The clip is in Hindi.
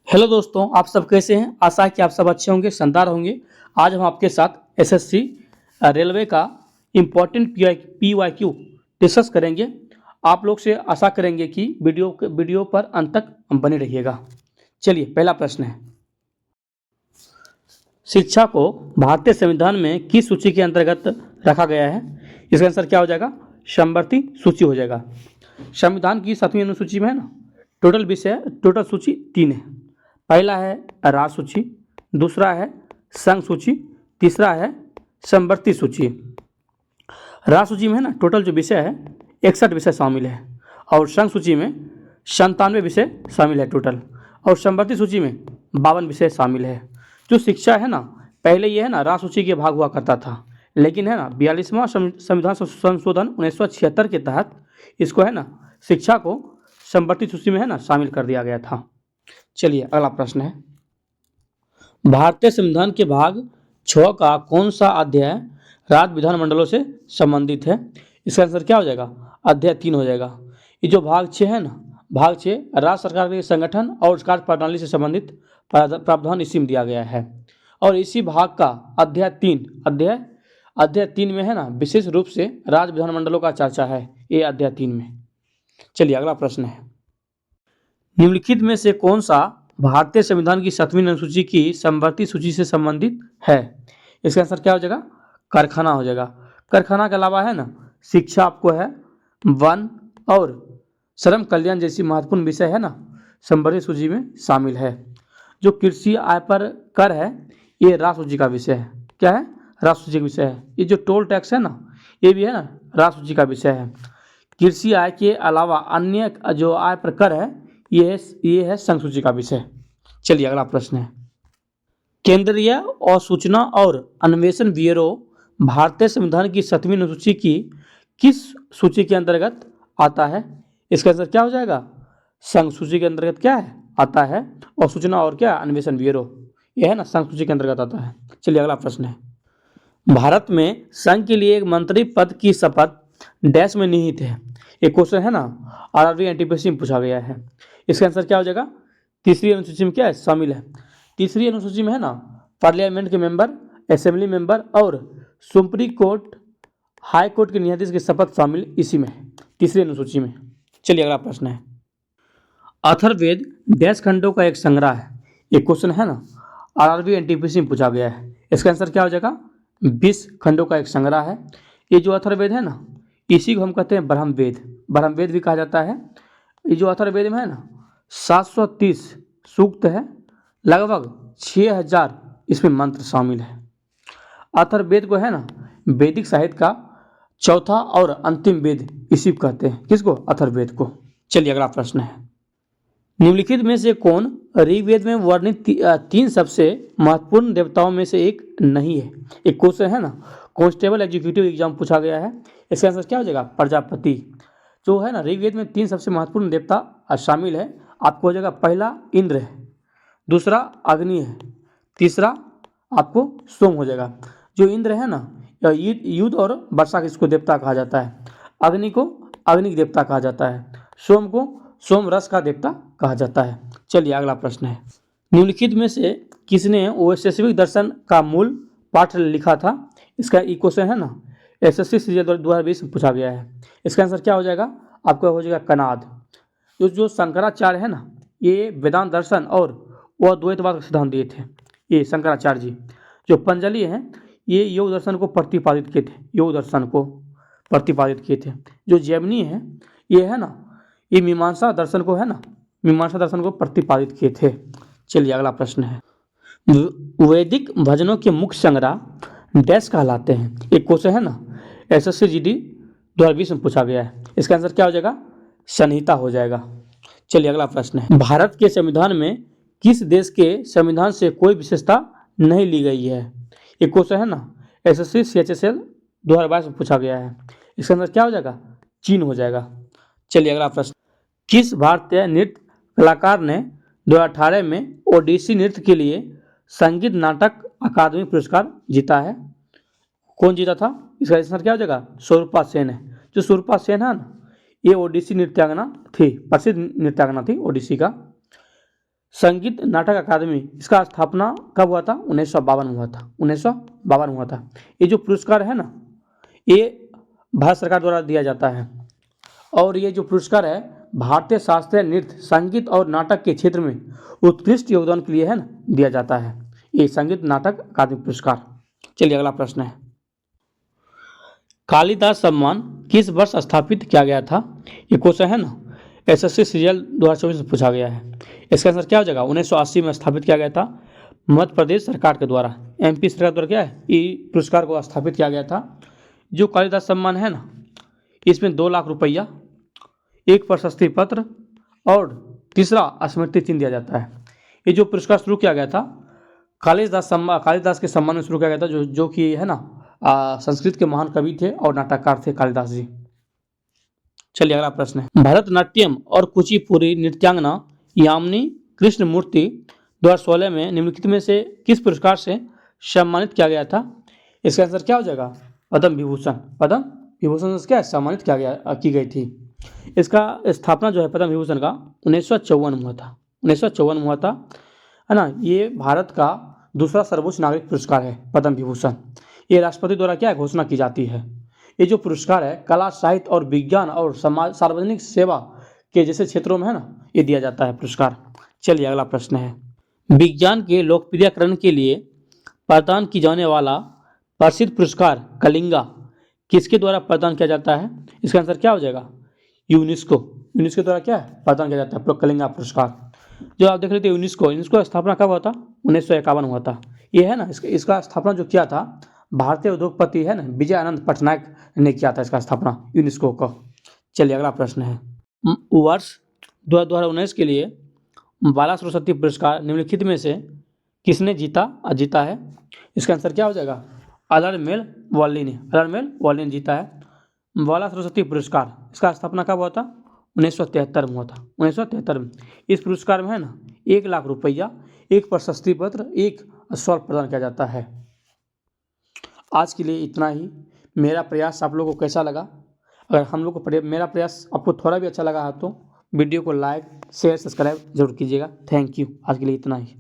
हेलो दोस्तों, आप सब कैसे हैं। आशा है कि आप सब अच्छे होंगे, शानदार होंगे। आज हम आपके साथ एसएससी रेलवे का इम्पोर्टेंट पीवाईक्यू डिस्कस करेंगे। आप लोग से आशा करेंगे कि वीडियो पर अंत तक बने रहिएगा। चलिए, पहला प्रश्न है, शिक्षा को भारतीय संविधान में किस सूची के अंतर्गत रखा गया है। इसका आंसर क्या हो जाएगा, समवर्ती सूची हो जाएगा। संविधान की 7वीं अनुसूची में है ना, टोटल सूची 3 है। पहला है राज्य सूची, दूसरा है संघ सूची, तीसरा है समवर्ती सूची। राज्य सूची में है ना, टोटल जो विषय है 61 विषय शामिल है, और संघ सूची में 97 विषय शामिल है टोटल, और समवर्ती सूची में 52 विषय शामिल है। जो शिक्षा है ना, पहले ये है ना राज्य सूची के भाग हुआ करता था, लेकिन है ना 42वां संविधान संशोधन 1976 के तहत इसको है ना शिक्षा को समवर्ती सूची में है ना शामिल कर दिया गया था। चलिए, अगला प्रश्न है, भारतीय संविधान के भाग 6 का कौन सा अध्याय राज्य विधानमंडलों से संबंधित है। इसका आंसर क्या हो जाएगा, अध्याय 3 हो जाएगा। ये जो भाग 6 है ना, भाग 6 राज्य सरकार के संगठन और कार्य प्रणाली से संबंधित प्रावधान इसी में दिया गया है, और इसी भाग का अध्याय 3 में है ना विशेष रूप से राज्य विधानमंडलों का चर्चा है, ये अध्याय 3 में। चलिए, अगला प्रश्न है, निम्नलिखित में से कौन सा भारतीय संविधान की 7वीं अनुसूची की समवर्ती सूची से संबंधित है। इसका आंसर क्या हो जाएगा, कारखाना हो जाएगा। कारखाना के अलावा है ना शिक्षा आपको है, वन और श्रम कल्याण जैसी महत्वपूर्ण विषय है ना समवर्ती सूची में शामिल है। जो कृषि आय पर कर है, ये राज्य सूची का विषय है। क्या है, राज्य सूची का विषय है। ये जो टोल टैक्स है ना, ये भी है ना राज्य सूची का विषय है। कृषि आय के अलावा अन्य जो आय पर कर है, ये है संघ सूची का विषय। चलिए, अगला प्रश्न है, केंद्रीय और सूचना और अन्वेषण ब्यूरो भारतीय संविधान की 7वीं अनुसूची की किस सूची के अंतर्गत आता है। इसका आंसर क्या हो जाएगा, संघ सूची के अंतर्गत क्या है आता है, और सूचना और क्या अन्वेषण ब्यूरो, यह है ना संघ सूची के अंतर्गत आता है। चलिए, अगला प्रश्न है, भारत में संघ के लिए एक मंत्री पद की शपथ डैश में निहित है। एक क्वेश्चन है ना आरआरबी एनटीपीसी में पूछा गया है। इसका आंसर क्या हो जाएगा, तीसरी अनुसूची में क्या है शामिल है। तीसरी अनुसूची में है ना पार्लियामेंट के मेंबर, असेंबली मेंबर और सुप्रीम कोर्ट, हाई कोर्ट के न्यायाधीश की शपथ शामिल इसी में है, तीसरी अनुसूची में। चलिए, अगला प्रश्न है, अथर्ववेद डैश खंडों का एक संग्रह है। एक क्वेश्चन है ना आरआरबी एनटीपीसी में पूछा गया है। इसका आंसर क्या हो जाएगा, 20 खंडों का एक संग्रह है। ये जो अथर्ववेद है ना, इसी को हम कहते हैं ब्रह्मवेद भी कहा जाता है। ये जो अथर्ववेद में है ना 730 सूक्त है, लगभग 6000 इसमें मंत्र शामिल है। अथर्ववेद को है ना वैदिक साहित्य का चौथा और अंतिम वेद इसी को कहते हैं। किसको, अथर्ववेद को। चलिए, अगला प्रश्न है, निम्नलिखित में से कौन ऋग्वेद में वर्णित 3 सबसे महत्वपूर्ण देवताओं में से एक नहीं है। एक क्वेश्चन है ना कांस्टेबल एग्जीक्यूटिव एग्जाम पूछा गया है। इसका आंसर क्या हो जाएगा, प्रजापति। जो है ना ऋग्वेद में 3 सबसे महत्वपूर्ण देवता शामिल है, आपको हो जाएगा, पहला इंद्र है, दूसरा अग्नि है, तीसरा आपको सोम हो जाएगा। जो इंद्र है ना, युद्ध और वर्षा इसको देवता कहा जाता है, अग्नि को अग्नि देवता कहा जाता है, सोम को सोम रस का देवता कहा जाता है। चलिए, अगला प्रश्न है, निम्नलिखित में से किसने वैशेषिक दर्शन का मूल पाठ लिखा था। इसका क्वेश्चन है ना एसएससी सीजीएल 2020 में पूछा गया है। इसका आंसर क्या हो जाएगा, आपका हो जाएगा कनाद। जो शंकराचार्य है ना, ये वेदांत दर्शन और वह द्वैतवाद का सिद्धांत दिए थे, ये शंकराचार्य जी। जो पंजलि हैं, ये योग दर्शन को प्रतिपादित किए थे। जो जैमिनी है, ये है ना ये मीमांसा दर्शन को प्रतिपादित किए थे। चलिए, अगला प्रश्न है, वैदिक भजनों के मुख्य संग्रह डैश कहलाते हैं। एक क्वेश्चन है ना एसएससी जीडी 2020 में पूछा गया है। इसका आंसर क्या हो जाएगा, संहिता हो जाएगा। चलिए, अगला प्रश्न है, भारत के संविधान में किस देश के संविधान से कोई विशेषता नहीं ली गई है। एक क्वेश्चन है ना एसएससी सीएचएसएल 2022 में पूछा गया है। इसका आंसर क्या हो जाएगा, चीन हो जाएगा। चलिए, अगला प्रश्न, किस भारतीय नृत्य कलाकार ने 2018 में ओडिसी नृत्य के लिए संगीत नाटक अकादमी पुरस्कार जीता है। कौन जीता था, इसका आंसर क्या हो जाएगा, स्वरूपा सेन है। जो स्वरूपा सेन है ना, ये ओडिसी नृत्यांगना थी, प्रसिद्ध नृत्यांगना थी ओडिसी का। संगीत नाटक अकादमी, इसका स्थापना कब हुआ था? 1952 हुआ था, 1952 हुआ था। ये जो पुरस्कार है ना, ये भारत सरकार द्वारा दिया जाता है और ये जो पुरस्कार है भारतीय शास्त्रीय नृत्य, संगीत और नाटक के क्षेत्र में उत्कृष्ट योगदान के लिए है ना दिया जाता है, ये संगीत नाटक अकादमी पुरस्कार। चलिए अगला प्रश्न है, कालिदास सम्मान किस वर्ष स्थापित किया गया था? ये क्वेश्चन है ना एसएससी सीरियल 2024 से पूछा गया है। इसका आंसर क्या हो जाएगा? 1980 में स्थापित किया गया था मध्य प्रदेश सरकार के द्वारा, एमपी सरकार द्वारा क्या है ये पुरस्कार को स्थापित किया गया था। जो कालिदास सम्मान है ना, इसमें 2 लाख रुपया, एक प्रशस्ति पत्र और तीसरा स्मृति चिन्ह दिया जाता है। ये जो पुरस्कार शुरू किया गया था कालिदास के सम्मान में शुरू किया गया था, जो कि है ना संस्कृत के महान कवि थे और नाटककार थे कालिदास जी। चलिए अगला प्रश्न है, भरतनाट्यम और कुचिपुड़ी नृत्यांगना यामिनी कृष्णमूर्ति 2016 में निम्नलिखित में से किस पुरस्कार से सम्मानित किया गया था? इसका आंसर क्या हो जाएगा? पद्म विभूषण। पद्म विभूषण से क्या सम्मानित की गई थी। इसका स्थापना जो है पद्म विभूषण का 1954 में हुआ था, 1954 में हुआ था, है ना। ये भारत का दूसरा सर्वोच्च नागरिक पुरस्कार है पद्म विभूषण। ये राष्ट्रपति द्वारा क्या घोषणा की जाती है। ये जो पुरस्कार है कला, साहित्य और विज्ञान और समाज सार्वजनिक सेवा के जैसे क्षेत्रों में है ना ये दिया जाता है पुरस्कार। चलिए अगला प्रश्न है, विज्ञान के लोकप्रियकरण के लिए प्रदान की जाने वाला प्रसिद्ध पुरस्कार कलिंगा किसके द्वारा प्रदान किया जाता है? इसका आंसर क्या हो जाएगा? यूनेस्को द्वारा क्या है प्रदान किया जाता है कलिंगा पुरस्कार। जो आप देख रहे थे यूनेस्को का स्थापना कब हुआ था? 1951 हुआ था। ये है ना इसका स्थापना जो किया था भारतीय उद्योगपति है ना विजय आनंद पटनायक ने किया था इसका स्थापना यूनेस्को का। चलिए अगला प्रश्न है, वर्ष 2019 के लिए बाला सरस्वती पुरस्कार निम्नलिखित में से किसने जीता है? इसका आंसर क्या हो जाएगा? अलरमेल वॉली ने जीता है बाला सरस्वती पुरस्कार। इसका स्थापना कब हुआ था? 1973 में हुआ था, 1973 में। इस पुरस्कार में है ना 1 लाख रुपया, एक प्रशस्ति पत्र, एक स्वर्ण प्रदान किया जाता है। आज के लिए इतना ही। मेरा प्रयास आप लोगों को कैसा लगा? अगर हम लोग को मेरा प्रयास आपको थोड़ा भी अच्छा लगा है तो वीडियो को लाइक, शेयर, सब्सक्राइब जरूर कीजिएगा। Thank you. आज के लिए इतना ही।